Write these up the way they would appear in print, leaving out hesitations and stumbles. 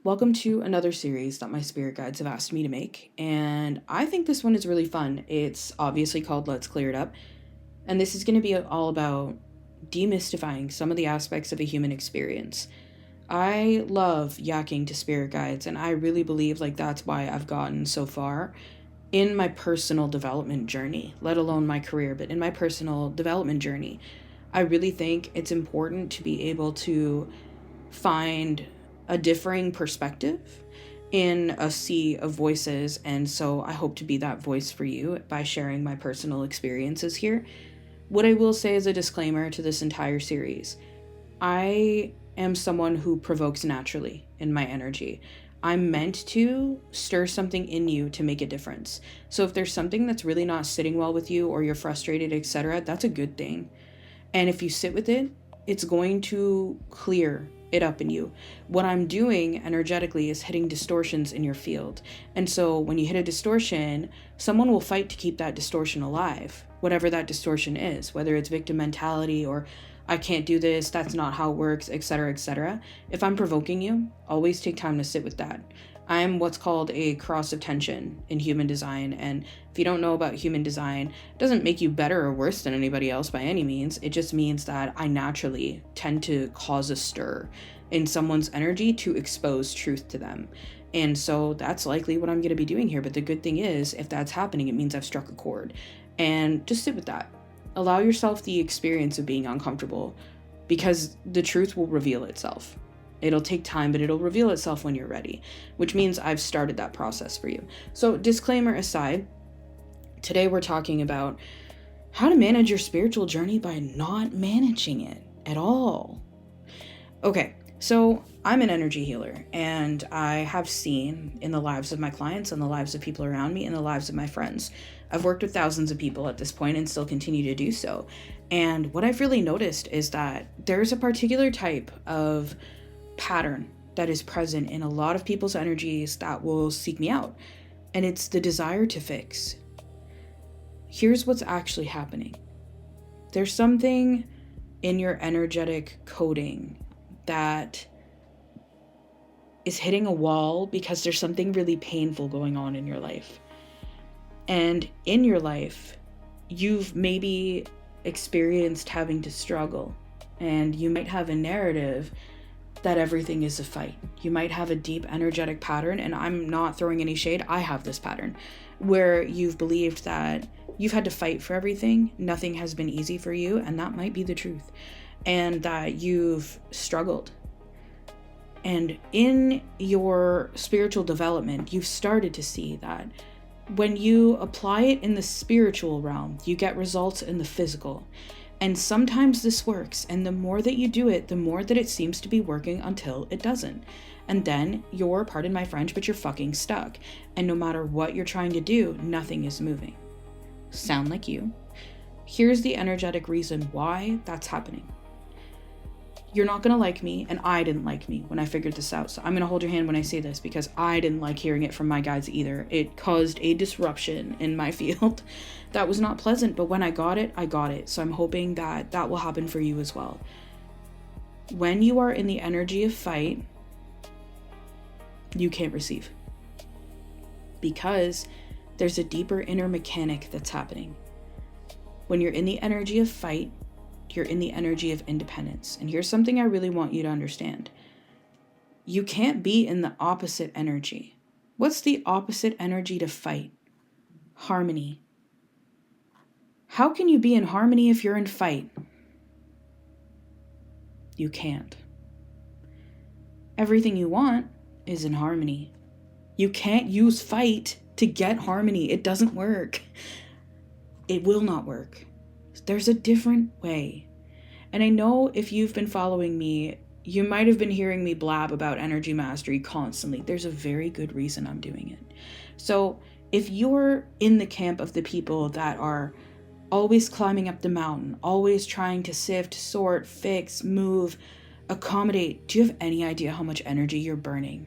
Welcome to another series that my spirit guides have asked me to make, and I think this one is really fun. It's obviously called Let's Clear It Up, and this is going to be all about demystifying some of the aspects of a human experience. I love yakking to spirit guides, and I really believe that's why I've gotten so far in my personal development journey, let alone my career, but in my personal development journey. I really think it's important to be able to find a differing perspective in a sea of voices, and so I hope to be that voice for you by sharing my personal experiences here. What I will say as a disclaimer to this entire series, I am someone who provokes naturally in my energy. I'm meant to stir something in you to make a difference. So if there's something that's really not sitting well with you or you're frustrated, etc., that's a good thing. And if you sit with it, it's going to clear it up in you. What I'm doing energetically is hitting distortions in your field. And so when you hit a distortion, someone will fight to keep that distortion alive, whatever that distortion is, whether it's victim mentality or I can't do this, that's not how it works, etc., etc. If I'm provoking you, always take time to sit with that. I'm what's called a cross of tension in human design, and if you don't know about human design, it doesn't make you better or worse than anybody else by any means. It just means that I naturally tend to cause a stir in someone's energy to expose truth to them. And so that's likely what I'm going to be doing here. But the good thing is, if that's happening, it means I've struck a chord. And just sit with that. Allow yourself the experience of being uncomfortable, because the truth will reveal itself. It'll take time, but it'll reveal itself when you're ready, which means I've started that process for you. So, disclaimer aside, today we're talking about how to manage your spiritual journey by not managing it at all. Okay, so I'm an energy healer, and I have seen in the lives of my clients, in the lives of people around me, in the lives of my friends. I've worked with thousands of people at this point and still continue to do so. And what I've really noticed is that there's a particular type of pattern that is present in a lot of people's energies that will seek me out, and it's the desire to fix. Here's what's actually happening. There's something in your energetic coding that is hitting a wall because there's something really painful going on in your life. And in your life, you've maybe experienced having to struggle, and you might have a narrative that everything is a fight. You might have a deep energetic pattern, and I'm not throwing any shade, I have this pattern, where you've believed that you've had to fight for everything, nothing has been easy for you, and that might be the truth, and that you've struggled. And in your spiritual development, you've started to see that when you apply it in the spiritual realm, you get results in the physical. And sometimes this works, and the more that you do it, the more that it seems to be working until it doesn't. And then you're, pardon my French, but you're fucking stuck. And no matter what you're trying to do, nothing is moving. Sound like you? Here's the energetic reason why that's happening. You're not going to like me, and I didn't like me when I figured this out. So I'm going to hold your hand when I say this, because I didn't like hearing it from my guides either. It caused a disruption in my field that was not pleasant, but when I got it, I got it. So I'm hoping that that will happen for you as well. When you are in the energy of fight, you can't receive, because there's a deeper inner mechanic that's happening. When you're in the energy of fight, you're in the energy of independence. And here's something I really want you to understand. You can't be in the opposite energy. What's the opposite energy to fight? Harmony. How can you be in harmony if you're in fight? You can't. Everything you want is in harmony. You can't use fight to get harmony. It doesn't work. It will not work. There's a different way. And I know if you've been following me, you might have been hearing me blab about energy mastery constantly. There's a very good reason I'm doing it. So if you're in the camp of the people that are always climbing up the mountain, always trying to sift, sort, fix, move, accommodate, do you have any idea how much energy you're burning?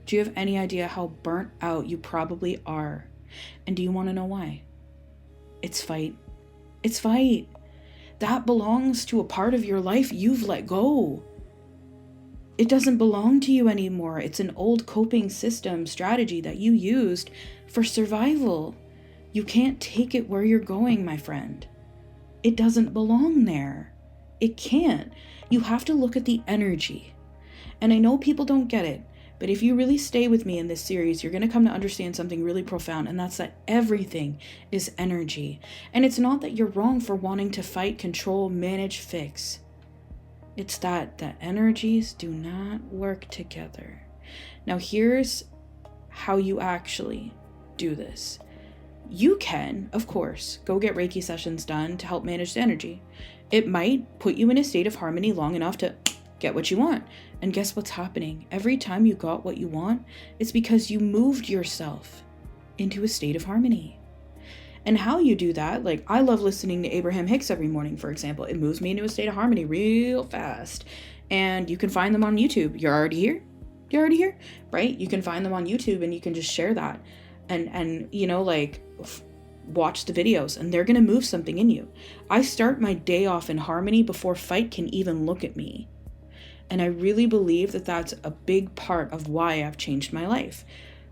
Do you have any idea how burnt out you probably are? And do you want to know why? It's fight. It's fight. That belongs to a part of your life you've let go. It doesn't belong to you anymore. It's an old coping system strategy that you used for survival. You can't take it where you're going, my friend. It doesn't belong there. It can't. You have to look at the energy. And I know people don't get it, but if you really stay with me in this series, you're going to come to understand something really profound, and that's that everything is energy. And it's not that you're wrong for wanting to fight, control, manage, fix. It's that the energies do not work together. Now, here's how you actually do this. You can, of course, go get Reiki sessions done to help manage the energy. It might put you in a state of harmony long enough to get what you want. And guess what's happening? Every time you got what you want, it's because you moved yourself into a state of harmony. And how you do that, like I love listening to Abraham Hicks every morning, for example. It moves me into a state of harmony real fast. And you can find them on YouTube. You're already here? You're already here? Right? You can find them on YouTube and you can just share that. And you know, like watch the videos and they're going to move something in you. I start my day off in harmony before fight can even look at me. And I really believe that that's a big part of why I've changed my life.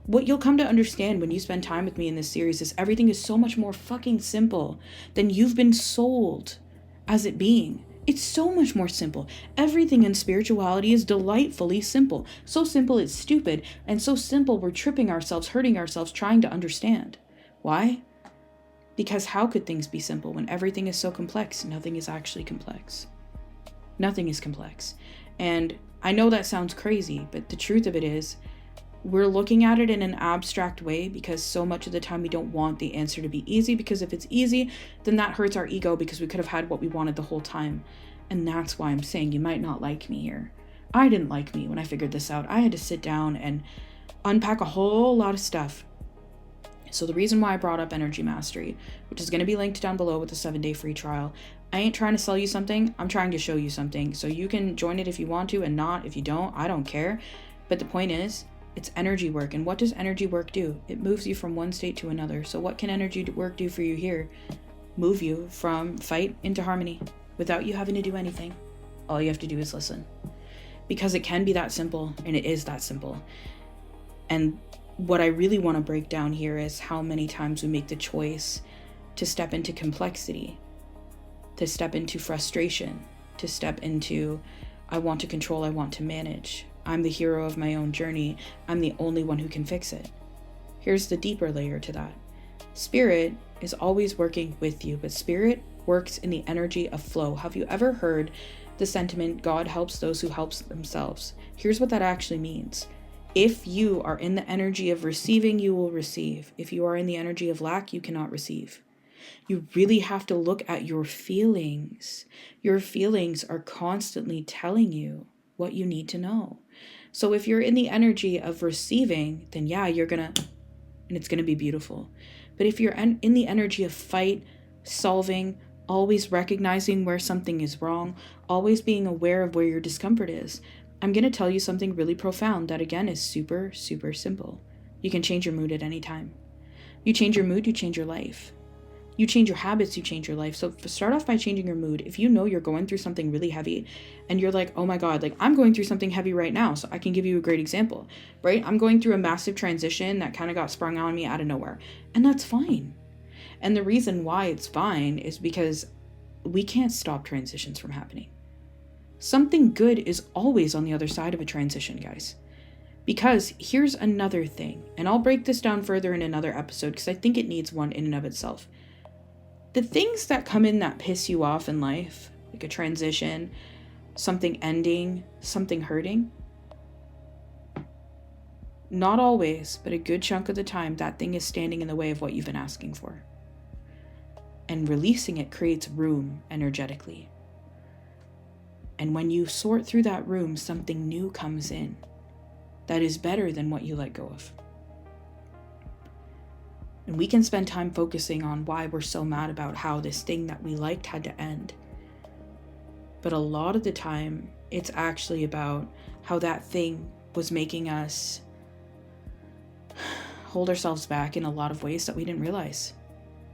What you'll come to understand when you spend time with me in this series is everything is so much more fucking simple than you've been sold as it being. It's so much more simple. Everything in spirituality is delightfully simple. So simple it's stupid, and so simple we're tripping ourselves, hurting ourselves, trying to understand. Why? Because how could things be simple when everything is so complex? Nothing is actually complex. Nothing is complex. And I know that sounds crazy, but the truth of it is, we're looking at it in an abstract way because so much of the time we don't want the answer to be easy, because if it's easy, then that hurts our ego because we could have had what we wanted the whole time. And that's why I'm saying you might not like me here. I didn't like me when I figured this out. I had to sit down and unpack a whole lot of stuff. So the reason why I brought up Energy Mastery, which is going to be linked down below with the 7-day free trial, I ain't trying to sell you something. I'm trying to show you something. So you can join it if you want to and not. If you don't, I don't care. But the point is, it's energy work. And what does energy work do? It moves you from one state to another. So what can energy work do for you here? Move you from fight into harmony without you having to do anything. All you have to do is listen. Because it can be that simple, and it is that simple. And what I really want to break down here is how many times we make the choice to step into complexity, to step into frustration, to step into, I want to control, I want to manage. I'm the hero of my own journey. I'm the only one who can fix it. Here's the deeper layer to that. Spirit is always working with you, but spirit works in the energy of flow. Have you ever heard the sentiment, God helps those who help themselves? Here's what that actually means. If you are in the energy of receiving, you will receive. If you are in the energy of lack, you cannot receive. You really have to look at your feelings. Your feelings are constantly telling you what you need to know. So if you're in the energy of receiving, then yeah, you're gonna, and it's gonna be beautiful. But if you're in the energy of fight, solving, always recognizing where something is wrong, always being aware of where your discomfort is, I'm gonna tell you something really profound that again is super, super simple. You can change your mood at any time. You change your mood, you change your life. You change your habits, you change your life. So start off by changing your mood. If you know you're going through something really heavy and you're like, oh my God, like I'm going through something heavy right now. So I can give you a great example, right? I'm going through a massive transition that kind of got sprung on me out of nowhere. And that's fine. And the reason why it's fine is because we can't stop transitions from happening. Something good is always on the other side of a transition, guys. Because here's another thing, and I'll break this down further in another episode because I think it needs one in and of itself. The things that come in that piss you off in life, like a transition, something ending, something hurting, not always, but a good chunk of the time, that thing is standing in the way of what you've been asking for. And releasing it creates room energetically. And when you sort through that room, something new comes in that is better than what you let go of. And we can spend time focusing on why we're so mad about how this thing that we liked had to end. But a lot of the time, it's actually about how that thing was making us hold ourselves back in a lot of ways that we didn't realize.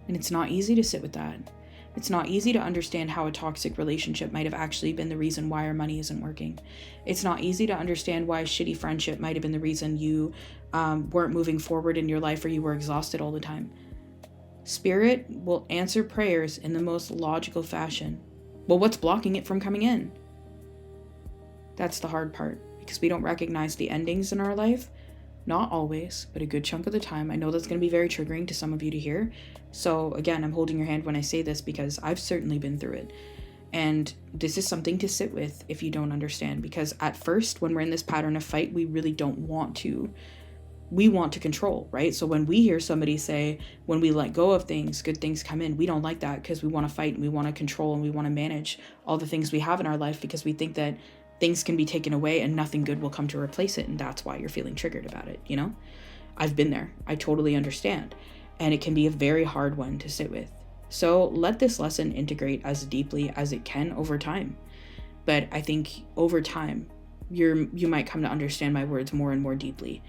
And it's not easy to sit with that. It's not easy to understand how a toxic relationship might have actually been the reason why our money isn't working. It's not easy to understand why a shitty friendship might have been the reason you weren't moving forward in your life, or you were exhausted all the time. Spirit will answer prayers in the most logical fashion. Well, what's blocking it from coming in? That's the hard part, because we don't recognize the endings in our life. Not always, but a good chunk of the time. I know that's going to be very triggering to some of you to hear. So again, I'm holding your hand when I say this, because I've certainly been through it. And this is something to sit with if you don't understand, because at first, when we're in this pattern of fight, we really don't want to. We want to control, right? So when we hear somebody say, when we let go of things, good things come in, we don't like that, because we want to fight and we want to control and we want to manage all the things we have in our life, because we think that things can be taken away and nothing good will come to replace it. And that's why you're feeling triggered about it, you know? I've been there. I totally understand. And it can be a very hard one to sit with. So let this lesson integrate as deeply as it can over time. But I think over time, you might come to understand my words more and more deeply.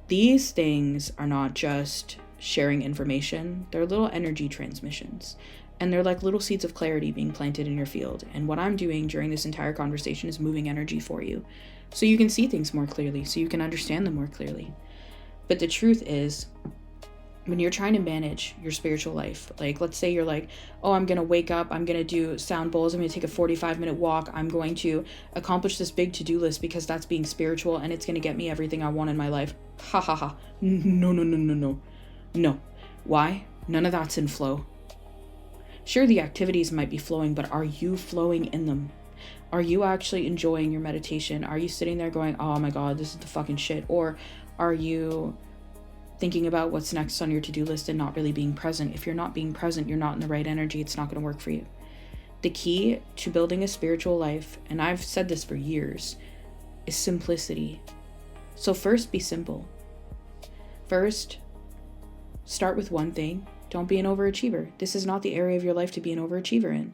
These things are not just sharing information. They're little energy transmissions. And they're like little seeds of clarity being planted in your field. And what I'm doing during this entire conversation is moving energy for you, so you can see things more clearly, so you can understand them more clearly. But the truth is, when you're trying to manage your spiritual life, like let's say you're like, oh, I'm going to wake up, I'm going to do sound bowls, I'm going to take a 45-minute walk, I'm going to accomplish this big to-do list because that's being spiritual and it's going to get me everything I want in my life. Ha ha ha. No. Why? None of that's in flow. Sure, the activities might be flowing, but are you flowing in them? Are you actually enjoying your meditation? Are you sitting there going, oh my God, this is the fucking shit? Or are you thinking about what's next on your to-do list and not really being present? If you're not being present, you're not in the right energy. It's not going to work for you. The key to building a spiritual life, and I've said this for years, is simplicity. So first, be simple. First, start with one thing. Don't be an overachiever. This is not the area of your life to be an overachiever in.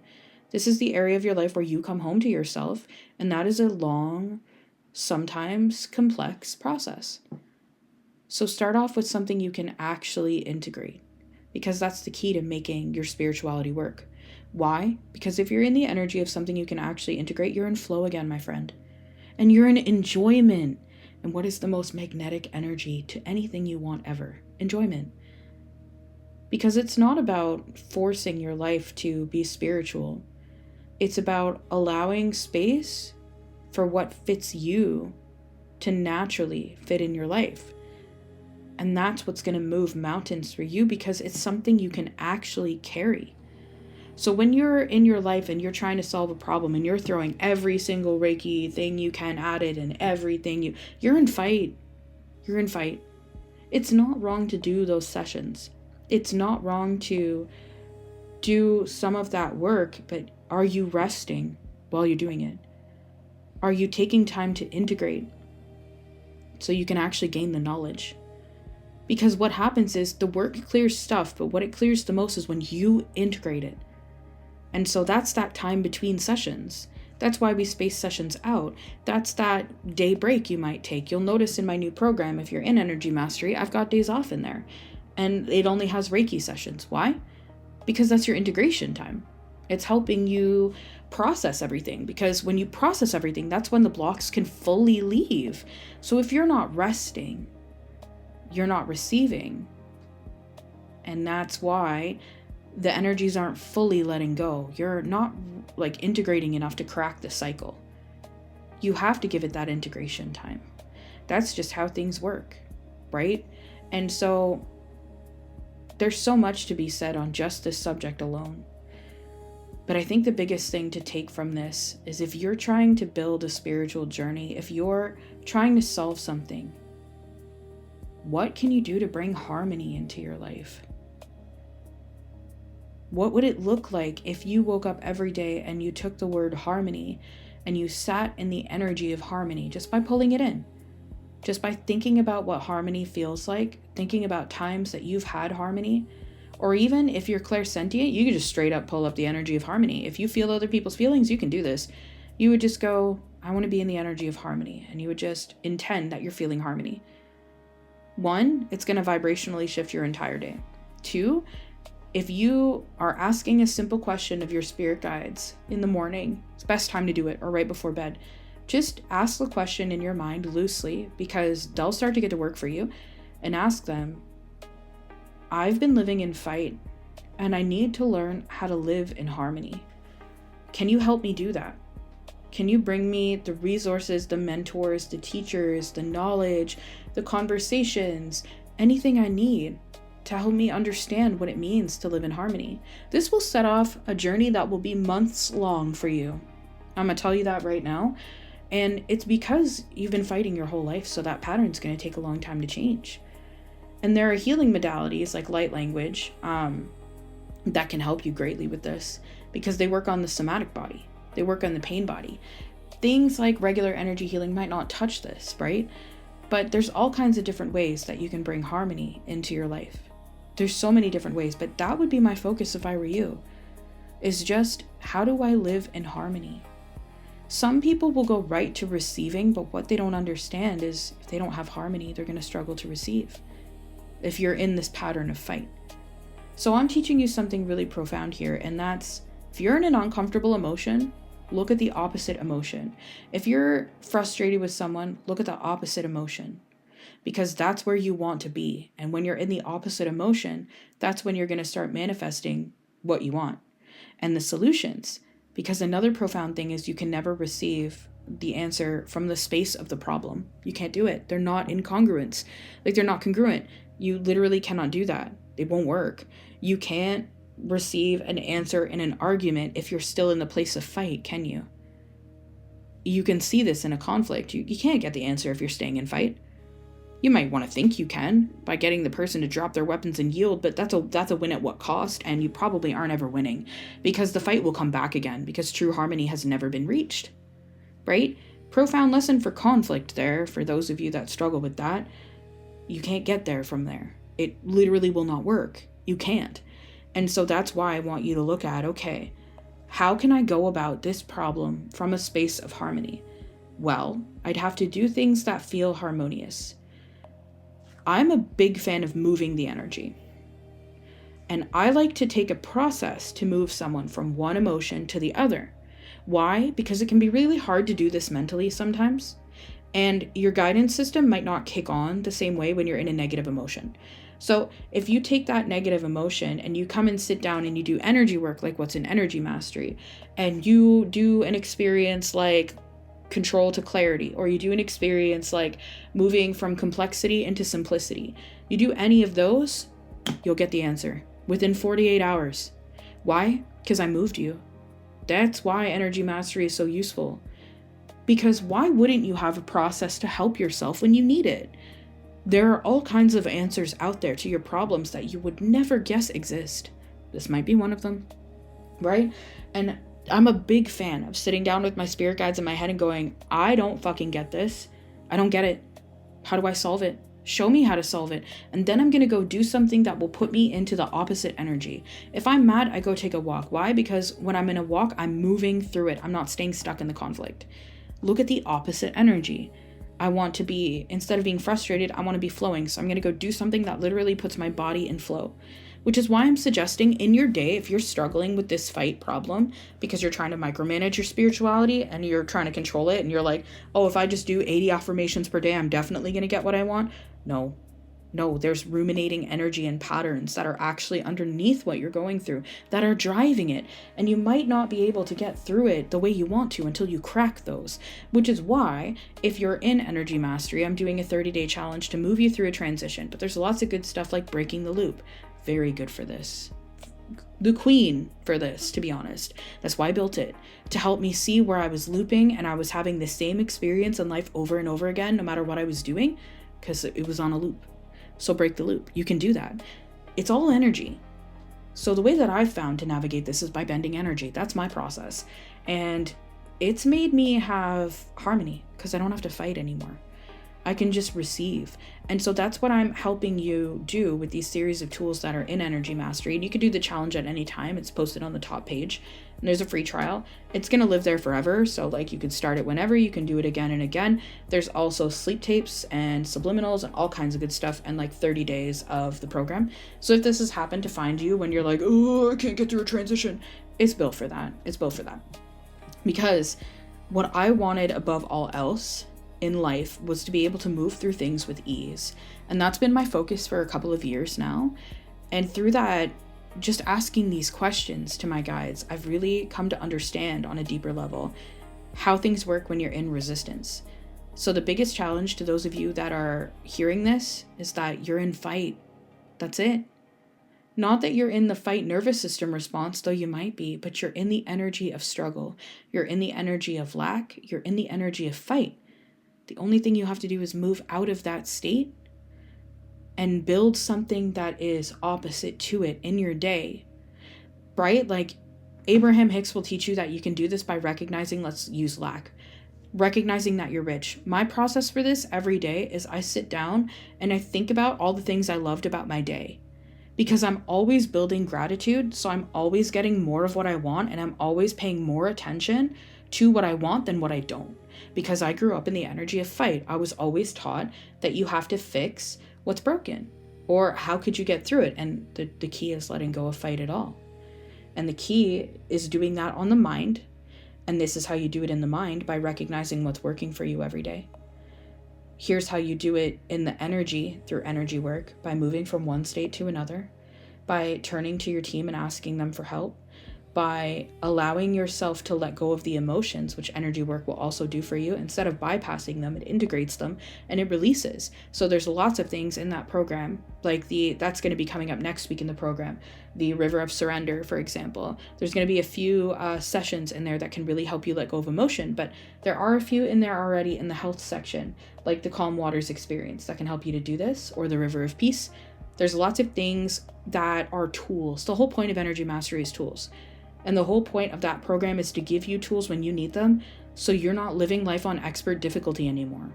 This is the area of your life where you come home to yourself, and that is a long, sometimes complex process. So start off with something you can actually integrate, because that's the key to making your spirituality work. Why? Because if you're in the energy of something you can actually integrate, you're in flow again, my friend. And you're in enjoyment. And what is the most magnetic energy to anything you want ever? Enjoyment. Because it's not about forcing your life to be spiritual. It's about allowing space for what fits you to naturally fit in your life. And that's what's going to move mountains for you, because it's something you can actually carry. So when you're in your life and you're trying to solve a problem and you're throwing every single Reiki thing you can at it and everything, you're in fight. You're in fight. It's not wrong to do those sessions. It's not wrong to do some of that work, but are you resting while you're doing it? Are you taking time to integrate so you can actually gain the knowledge? Because what happens is the work clears stuff, but what it clears the most is when you integrate it. And so that's that time between sessions. That's why we space sessions out. That's that day break you might take. You'll notice in my new program, if you're in Energy Mastery, I've got days off in there. And it only has Reiki sessions. Why? Because that's your integration time. It's helping you process everything. Because when you process everything, that's when the blocks can fully leave. So if you're not resting, you're not receiving. And that's why the energies aren't fully letting go. You're not like integrating enough to crack the cycle. You have to give it that integration time. That's just how things work, right? And so there's so much to be said on just this subject alone. But I think the biggest thing to take from this is, if you're trying to build a spiritual journey, if you're trying to solve something, what can you do to bring harmony into your life? What would it look like if you woke up every day and you took the word harmony and you sat in the energy of harmony just by pulling it in? Just by thinking about what harmony feels like, thinking about times that you've had harmony, or even if you're clairsentient, you could just straight up pull up the energy of harmony. If you feel other people's feelings, you can do this. You would just go, I want to be in the energy of harmony. And you would just intend that you're feeling harmony. 1, it's going to vibrationally shift your entire day. 2, If you are asking a simple question of your spirit guides in the morning, it's the best time to do it, or right before bed. Just ask the question in your mind loosely, because they'll start to get to work for you, and ask them, I've been living in fight, and I need to learn how to live in harmony. Can you help me do that? Can you bring me the resources, the mentors, the teachers, the knowledge, the conversations, anything I need to help me understand what it means to live in harmony? This will set off a journey that will be months long for you. I'm going to tell you that right now. And it's because you've been fighting your whole life, so that pattern's going to take a long time to change. And there are healing modalities like light language that can help you greatly with this, because they work on the somatic body. They work on the pain body. Things like regular energy healing might not touch this, right? But there's all kinds of different ways that you can bring harmony into your life. There's so many different ways, but that would be my focus if I were you, is just, how do I live in harmony? Some people will go right to receiving, but what they don't understand is if they don't have harmony, they're going to struggle to receive if you're in this pattern of fight. So I'm teaching you something really profound here, and that's, if you're in an uncomfortable emotion, look at the opposite emotion. If you're frustrated with someone, look at the opposite emotion, because that's where you want to be. And when you're in the opposite emotion, that's when you're going to start manifesting what you want and the solutions. Because another profound thing is, you can never receive the answer from the space of the problem. You can't do it. They're not incongruents. Like, they're not congruent. You literally cannot do that. It won't work. You can't receive an answer in an argument if you're still in the place of fight, can you? You can see this in a conflict. You can't get the answer if you're staying in fight. You might want to think you can by getting the person to drop their weapons and yield, but that's a win at what cost? And you probably aren't ever winning, because the fight will come back again, because true harmony has never been reached, right? Profound lesson for conflict there, for those of you that struggle with that. You can't get there from there. It literally will not work. You can't. And so that's why I want you to look at, okay, how can I go about this problem from a space of harmony? Well, I'd have to do things that feel harmonious. I'm a big fan of moving the energy. And I like to take a process to move someone from one emotion to the other. Why? Because it can be really hard to do this mentally sometimes. And your guidance system might not kick on the same way when you're in a negative emotion. So if you take that negative emotion and you come and sit down and you do energy work, like what's in energy mastery, and you do an experience like control to clarity, or you do an experience like moving from complexity into simplicity, you do any of those, you'll get the answer within 48 hours. Why? Because I moved you. That's why energy mastery is so useful. Because why wouldn't you have a process to help yourself when you need it? There are all kinds of answers out there to your problems that you would never guess exist. This might be one of them, right? And I'm a big fan of sitting down with my spirit guides in my head and going, I don't fucking get this. I don't get it. How do I solve it? Show me how to solve it. And then I'm going to go do something that will put me into the opposite energy. If I'm mad, I go take a walk. Why? Because when I'm in a walk, I'm moving through it. I'm not staying stuck in the conflict. Look at the opposite energy. I want to be, instead of being frustrated, I want to be flowing. So I'm going to go do something that literally puts my body in flow, which is why I'm suggesting in your day, if you're struggling with this fight problem because you're trying to micromanage your spirituality and you're trying to control it, and you're like, oh, if I just do 80 affirmations per day, I'm definitely going to get what I want. No, there's ruminating energy and patterns that are actually underneath what you're going through that are driving it. And you might not be able to get through it the way you want to until you crack those, which is why if you're in energy mastery, I'm doing a 30-day challenge to move you through a transition. But there's lots of good stuff like breaking the loop. Very good for this. The queen for this, to be honest. That's why I built it, to help me see where I was looping and I was having the same experience in life over and over again, no matter what I was doing, because it was on a loop. So break the loop. You can do that. It's all energy. So the way that I've found to navigate this is by bending energy. That's my process. And it's made me have harmony because I don't have to fight anymore. I can just receive. And so that's what I'm helping you do with these series of tools that are in energy mastery. And you can do the challenge at any time. It's posted on the top page. and there's a free trial. It's going to live there forever. So like you can start it whenever, you can do it again and again. There's also sleep tapes and subliminals and all kinds of good stuff, and like 30 days of the program. So if this has happened to find you when you're like, oh, I can't get through a transition, it's built for that. It's built for that. Because what I wanted above all else in life was to be able to move through things with ease. And that's been my focus for a couple of years now. And through that, just asking these questions to my guides, I've really come to understand on a deeper level how things work when you're in resistance. So the biggest challenge to those of you that are hearing this is that you're in fight. That's it. Not that you're in the fight nervous system response, though you might be, but you're in the energy of struggle. You're in the energy of lack. You're in the energy of fight. The only thing you have to do is move out of that state and build something that is opposite to it in your day, right? Like Abraham Hicks will teach you that you can do this by recognizing, let's use lack, recognizing that you're rich. My process for this every day is I sit down and I think about all the things I loved about my day, because I'm always building gratitude. So I'm always getting more of what I want, and I'm always paying more attention to what I want than what I don't, because I grew up in the energy of fight. I was always taught that you have to fix what's broken, or how could you get through it? And the key is letting go of fight at all. And the key is doing that on the mind. And this is how you do it in the mind, by recognizing what's working for you every day. Here's how you do it in the energy, through energy work, by moving from one state to another, by turning to your team and asking them for help, by allowing yourself to let go of the emotions, which energy work will also do for you. Instead of bypassing them, it integrates them and it releases. So there's lots of things in that program, like that's going to be coming up next week in the program, the River of Surrender, for example. There's going to be a few sessions in there that can really help you let go of emotion, but there are a few in there already in the health section, like the Calm Waters experience that can help you to do this, or the River of Peace. There's lots of things that are tools. The whole point of Energy Mastery is tools. And the whole point of that program is to give you tools when you need them, so you're not living life on expert difficulty anymore.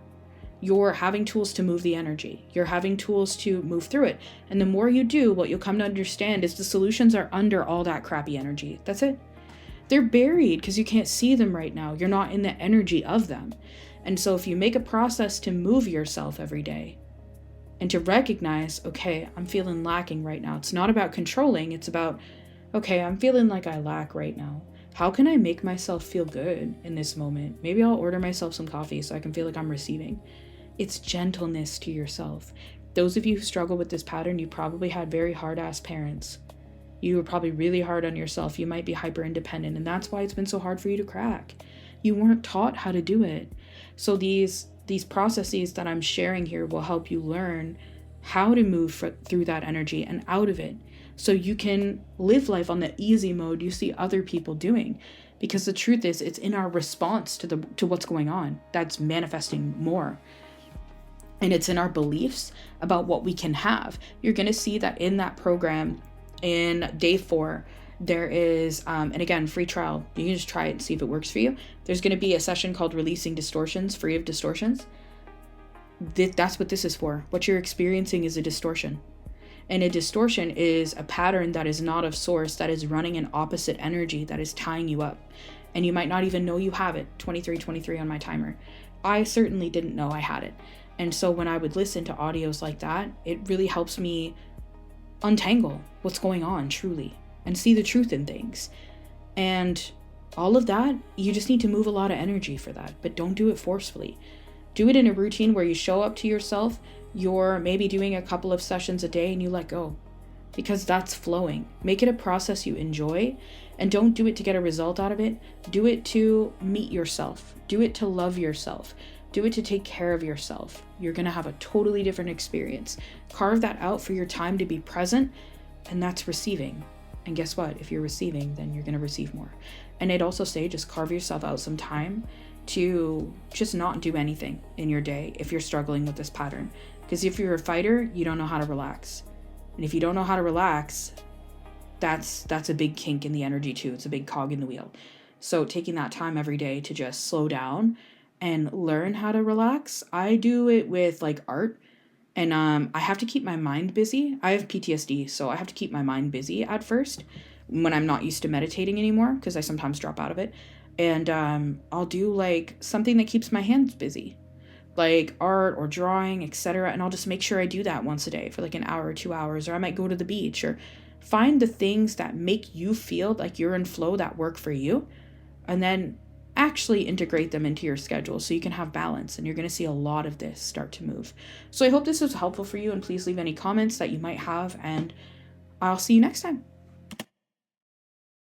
You're having tools to move the energy. You're having tools to move through it. And the more you do, what you'll come to understand is the solutions are under all that crappy energy. That's it. They're buried because you can't see them right now. You're not in the energy of them. And so if you make a process to move yourself every day and to recognize, okay, I'm feeling lacking right now. It's not about controlling. It's about, okay, I'm feeling like I lack right now. How can I make myself feel good in this moment? Maybe I'll order myself some coffee so I can feel like I'm receiving. It's gentleness to yourself. Those of you who struggle with this pattern, you probably had very hard-ass parents. You were probably really hard on yourself. You might be hyper-independent, and that's why it's been so hard for you to crack. You weren't taught how to do it. So these processes that I'm sharing here will help you learn how to move through that energy and out of it, so you can live life on the easy mode you see other people doing. Because the truth is, it's in our response to what's going on that's manifesting more. And it's in our beliefs about what we can have. You're going to see that in that program in day 4, there is, and again, free trial. You can just try it and see if it works for you. There's going to be a session called Releasing Distortions, Free of Distortions. That's what this is for. What you're experiencing is a distortion. And a distortion is a pattern that is not of source, that is running an opposite energy, that is tying you up. And you might not even know you have it. 2323 on my timer. I certainly didn't know I had it. And so when I would listen to audios like that, it really helps me untangle what's going on truly and see the truth in things. And all of that, you just need to move a lot of energy for that, but don't do it forcefully. Do it in a routine where you show up to yourself. You're maybe doing a couple of sessions a day and you let go, because that's flowing. Make it a process you enjoy, and don't do it to get a result out of it. Do it to meet yourself. Do it to love yourself. Do it to take care of yourself. You're going to have a totally different experience. Carve that out for your time to be present, and that's receiving. And guess what? If you're receiving, then you're going to receive more. And I'd also say just carve yourself out some time to just not do anything in your day if you're struggling with this pattern. Because if you're a fighter, you don't know how to relax. And if you don't know how to relax, that's a big kink in the energy too. It's a big cog in the wheel. So taking that time every day to just slow down and learn how to relax. I do it with like art, and I have to keep my mind busy. I have PTSD, so I have to keep my mind busy at first, when I'm not used to meditating anymore, because I sometimes drop out of it. And I'll do like something that keeps my hands busy, like art or drawing, etc. And I'll just make sure I do that once a day for like an hour or 2 hours. Or I might go to the beach, or find the things that make you feel like you're in flow, that work for you, and then actually integrate them into your schedule so you can have balance. And you're going to see a lot of this start to move. So I hope this was helpful for you, and please leave any comments that you might have, and I'll see you next time.